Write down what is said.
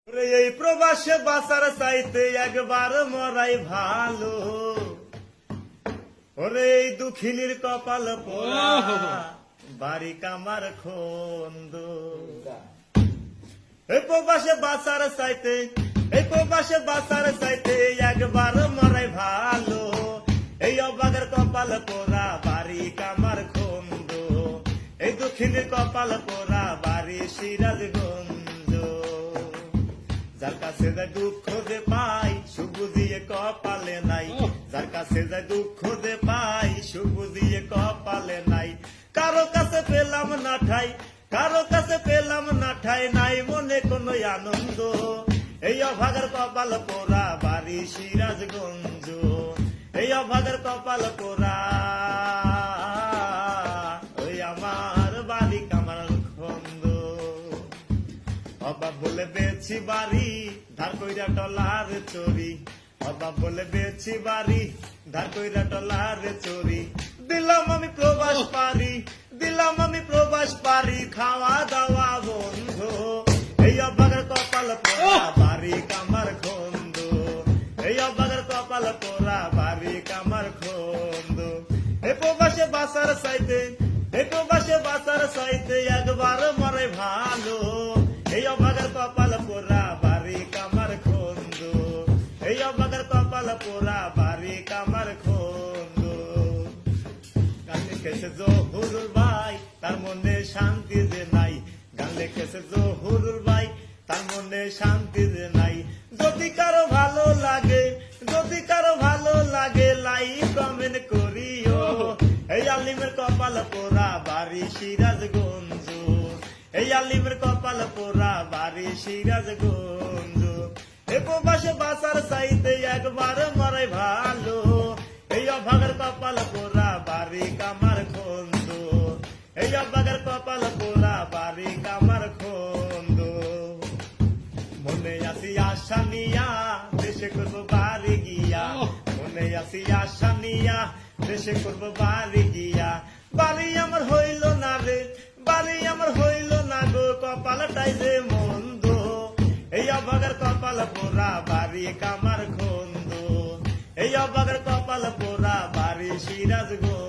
এই প্রবাসে বাঁচার চাইতে একবার মরাই ভালো। ওরে এই দুঃখিনীর কপাল পোড়া, বাড়ি কামার খন্দ। এই প্রবাসে বাঁচার চাইতে, এই প্রবাসে বাঁচার চাইতে একবার মরাই ভালো। এই অবাগের কপাল পোড়া, বাড়ি কামার খন্দ। এই দুঃখিনীর কপাল পোড়া, বাড়ি সিরাজগঞ্জ। যার কাছে যায় দুঃখ যে পাই, সুখ দিয়ে কপালে নাই। যার কাছে যায় দুঃখ যে পাই, সুখ দিয়ে কপালে নাই। কারো কাছে পেলাম না ঠাই, কারো কাছে পেলাম না ঠাই, নাই মনে কোনো আনন্দ। এই অভাগের কপাল পোড়া, বাড়ি সিরাজগঞ্জ। এই অভাগের কপাল পোড়া, ওই আমার বাড়ি কামার খন্দ। অবাব বলে বেছি বাড়ি, ধার কইরা টলার চোরি। অবাব বলে বেছি বাড়ি, ধার কইরা টলার চোরি। দিলাম আমি প্রবাস পারি, দিলাম আমি প্রবাস পারি, খাওয়া দাওয়া বন্ধ। এই অবাগের কপাল পোড়া, বাড়ি কামার খন্দ। এই অবাগের কপাল পোড়া, বাড়ি কামার খন্দ। এই প্রবাসে বাঁচার চাইতে, এই প্রবাসে বাঁচার চাইতে একবার মরে ভালো। এই অভাগের কপাল পোড়া, বাড়ি কামার খন্দ। এই অভাগের কপাল পোড়া, বাড়ি কামার খন্দ। গান লিখেছে জহুরুল ভাই, তার মনে শান্তি যে নাই। গান লিখেছে জহুরুল ভাই, তার মনে শান্তি যে নাই। যদি কারো ভালো লাগে, যদি কারো ভালো লাগে, লাইক কমেন্ট করিও। এই আলিমের কপাল পোড়া, বাড়ি সিরাজগঞ্জ। এই আলিমের কপাল পোড়া, বাড়ি সিরাজগঞ্জ। এ প্রবাসে বাঁচার চাইতে একবার মরাই ভালো। এই অভাগের কপাল পোড়া, বাড়ি কামার খন্দ। এই অভাগের কপাল পোড়া, বাড়ি কামার খন্দ। মনে আসি আশা নিয়া, দেশে করবো বাড়ি গিয়া। মনে আসি আশা নিয়া, দেশে করবো বাড়ি গিয়া। বাড়ি আমার হইল না রে, বাড়ি আমার হইল না গো, কপালটাই যে মন্দ। এই অভাগের কপাল পোড়া, বাড়ি কামার খন্দ। এই অভাগের কপাল পোড়া, বাড়ি সিরাজগঞ্জ।